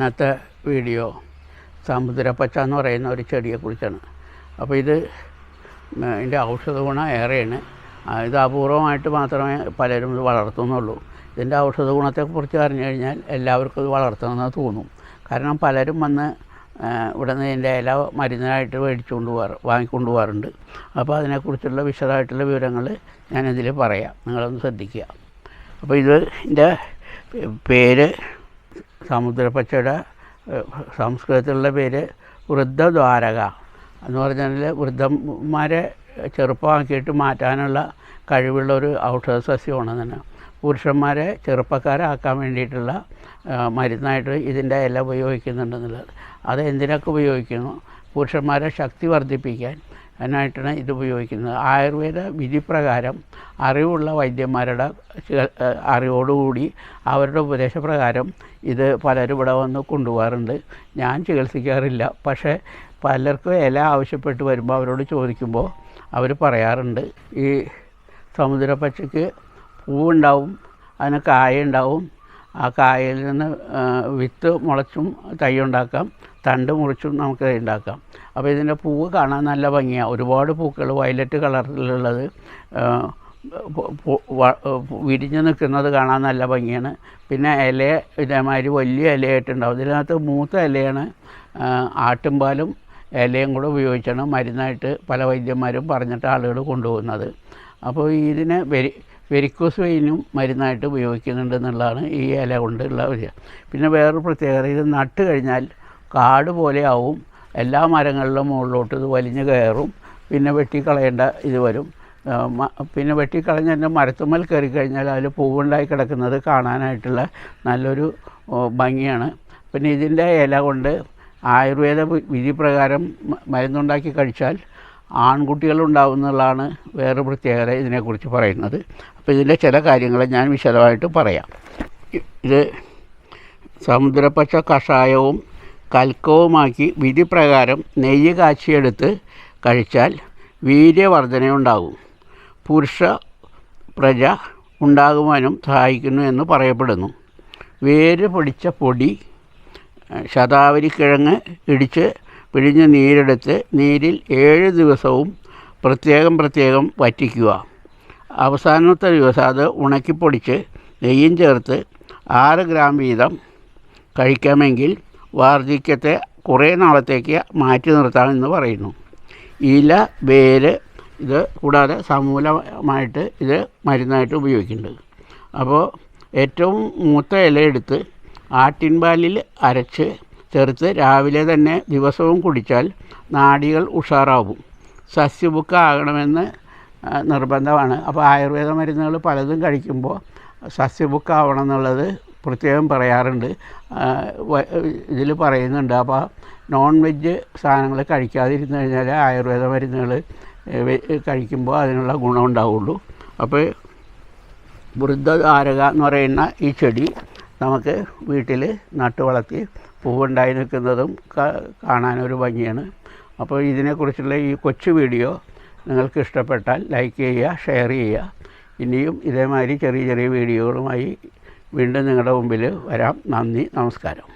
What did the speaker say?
ഇന്നത്തെ വീഡിയോ സമുദ്രപ്പച്ച എന്ന് പറയുന്ന ഒരു ചെടിയെക്കുറിച്ചാണ്. അപ്പോൾ ഇതിൻ്റെ ഔഷധ ഗുണം ഏറെയാണ്. ഇത് അപൂർവമായിട്ട് മാത്രമേ പലരും ഇത് വളർത്തുന്നുള്ളൂ. ഇതിൻ്റെ ഔഷധ ഗുണത്തെക്കുറിച്ച് അറിഞ്ഞു കഴിഞ്ഞാൽ എല്ലാവർക്കും ഇത് വളർത്തണമെന്ന് തോന്നും. കാരണം പലരും വന്ന് ഇവിടെ നിന്ന് ഇതിൻ്റെ ഇല മരുന്നായിട്ട് വാങ്ങിക്കൊണ്ട് പോകാറുണ്ട്. അപ്പോൾ അതിനെക്കുറിച്ചുള്ള വിശദമായിട്ടുള്ള വിവരങ്ങൾ ഞാനിതിൽ പറയാം, നിങ്ങളൊന്ന് ശ്രദ്ധിക്കുക. അപ്പോൾ ഇതിൻ്റെ പേര് സമുദ്രപ്പച്ചയുടെ സംസ്കൃതത്തിലുള്ള പേര് വൃദ്ധദ്വാരക എന്ന് പറഞ്ഞാൽ വൃദ്ധന്മാരെ ചെറുപ്പമാക്കിയിട്ട് മാറ്റാനുള്ള കഴിവുള്ള ഒരു ഔഷധ സസ്യമാണ് തന്നെ. പുരുഷന്മാരെ ചെറുപ്പക്കാരാക്കാൻ വേണ്ടിയിട്ടുള്ള മരുന്നായിട്ട് ഇതിൻ്റെ ഇല ഉപയോഗിക്കുന്നുണ്ടെന്നുള്ളത്. അത് എന്തിനൊക്കെ ഉപയോഗിക്കുന്നു? പുരുഷന്മാരെ ശക്തി വർദ്ധിപ്പിക്കാൻ അതിനായിട്ടാണ് ഇത് ഉപയോഗിക്കുന്നത്. ആയുർവേദ വിധിപ്രകാരം അറിവുള്ള വൈദ്യന്മാരുടെ അറിവോടുകൂടി അവരുടെ ഉപദേശപ്രകാരം ഇത് പലരും ഇവിടെ വന്ന് കൊണ്ടുപോകാറുണ്ട്. ഞാൻ ചികിത്സിക്കാറില്ല, പക്ഷേ പലർക്കും ഇല ആവശ്യപ്പെട്ട് വരുമ്പോൾ അവരോട് ചോദിക്കുമ്പോൾ അവർ പറയാറുണ്ട് ഈ സമുദ്രപ്പച്ചയ്ക്ക് പൂവുണ്ടാവും, അതിന് കായ ഉണ്ടാവും. ആ കായയിൽ നിന്ന് വിത്ത് മുളച്ചും തൈ ഉണ്ടാക്കാം, തണ്ട് മുറിച്ചും നമുക്ക് ഉണ്ടാക്കാം. അപ്പോൾ ഇതിൻ്റെ പൂവ് കാണാൻ നല്ല ഭംഗിയാണ്. ഒരുപാട് പൂക്കൾ വയലറ്റ് കളറിലുള്ളത് വിരിഞ്ഞ് നിൽക്കുന്നത് കാണാൻ നല്ല ഭംഗിയാണ്. പിന്നെ ഇല ഇതേമാതിരി വലിയ ഇലയായിട്ടുണ്ടാവും. ഇതിനകത്ത് മൂത്ത ഇലയാണ് ആട്ടുംപാലും ഇലയും കൂടെ ഉപയോഗിച്ചാണ് മരുന്നായിട്ട് പല വൈദ്യന്മാരും പറഞ്ഞിട്ട് ആളുകൾ കൊണ്ടുപോകുന്നത്. അപ്പോൾ ഇതിനെ വെരിക്കോസ് വെയിനും മരുന്നായിട്ട് ഉപയോഗിക്കുന്നുണ്ടെന്നുള്ളതാണ് ഈ ഇല കൊണ്ടുള്ള ഒരു. പിന്നെ വേറൊരു പ്രത്യേകത, ഇത് നട്ട് കഴിഞ്ഞാൽ കാട് പോലെ ആവും. എല്ലാ മരങ്ങളിലും മുകളിലോട്ട് ഇത് വലിഞ്ഞ് കയറും. പിന്നെ വെട്ടിക്കളയേണ്ട ഇത് വരും. പിന്നെ വെട്ടിക്കളഞ്ഞ മരത്തുമ്മൽ കയറി കഴിഞ്ഞാൽ അതിൽ പൂവുണ്ടായി കിടക്കുന്നത് കാണാനായിട്ടുള്ള നല്ലൊരു ഭംഗിയാണ്. പിന്നെ ഇതിൻ്റെ ഇല കൊണ്ട് ആയുർവേദ വിധി പ്രകാരം മരുന്നുണ്ടാക്കി കഴിച്ചാൽ ആൺകുട്ടികളുണ്ടാവും എന്നുള്ളതാണ് വേറെ പ്രത്യേകത ഇതിനെക്കുറിച്ച് പറയുന്നത്. അപ്പോൾ ഇതിൻ്റെ ചില കാര്യങ്ങൾ ഞാൻ വിശദമായിട്ട് പറയാം. ഇത് സമുദ്രപ്പച്ച കഷായവും കൽക്കവുമാക്കി വിധി പ്രകാരം നെയ്യ് കാച്ചിയെടുത്ത് കഴിച്ചാൽ വീര്യവർധനയുണ്ടാകും, പുരുഷ പ്രജ ഉണ്ടാകുവാനും സഹായിക്കുന്നു എന്ന് പറയപ്പെടുന്നു. വേര് പൊടിച്ച പൊടി ശതാവരിക്കിഴങ്ങ് ഇടിച്ച് പിഴിഞ്ഞ് നീരെടുത്ത് നീരിൽ 7 ദിവസവും പ്രത്യേകം വറ്റിക്കുക. അവസാനത്തെ ദിവസം അത് ഉണക്കിപ്പൊടിച്ച് നെയ്യും ചേർത്ത് 6 ഗ്രാം വീതം കഴിക്കാമെങ്കിൽ വാർദ്ധക്യത്തെ കുറേ നാളത്തേക്ക് മാറ്റി നിർത്താമെന്ന് പറയുന്നു. ഇല, വേര് ഇത് കൂടാതെ സമൂലമായിട്ട് ഇത് മരുന്നായിട്ട് ഉപയോഗിക്കുന്നുണ്ട്. അപ്പോൾ ഏറ്റവും മൂത്ത ഇലയെടുത്ത് ആട്ടിൻപാലിൽ അരച്ച് ചേർത്ത് രാവിലെ തന്നെ ദിവസവും കുടിച്ചാൽ നാഡികൾ ഉഷാറാവും. സസ്യബുക്ക് ആകണമെന്ന് നിർബന്ധമാണ്. അപ്പോൾ ആയുർവേദ മരുന്നുകൾ പലതും കഴിക്കുമ്പോൾ സസ്യബുക്ക് ആവണം എന്നുള്ളത് പ്രത്യേകം പറയാറുണ്ട്, ഇതിൽ പറയുന്നുണ്ട്. അപ്പോൾ നോൺ വെജ് സാധനങ്ങൾ കഴിക്കാതിരുന്നു കഴിഞ്ഞാൽ ആയുർവേദ മരുന്നുകൾ കഴിക്കുമ്പോൾ അതിനുള്ള ഗുണം ഉണ്ടാവുള്ളൂ. അപ്പോൾ വൃദ്ധദ്വാരക എന്ന് പറയുന്ന ഈ ചെടി നമുക്ക് വീട്ടിൽ നട്ടു വളർത്തി പൂവുണ്ടായി നിൽക്കുന്നതും കാണാനൊരു ഭംഗിയാണ്. അപ്പോൾ ഇതിനെക്കുറിച്ചുള്ള ഈ കൊച്ചു വീഡിയോ നിങ്ങൾക്ക് ഇഷ്ടപ്പെട്ടാൽ ലൈക്ക് ചെയ്യുക, ഷെയർ ചെയ്യുക. ഇനിയും ഇതേമാതിരി ചെറിയ വീഡിയോകളുമായി വീണ്ടും നിങ്ങളുടെ മുമ്പിൽ വരാം. നന്ദി, നമസ്കാരം.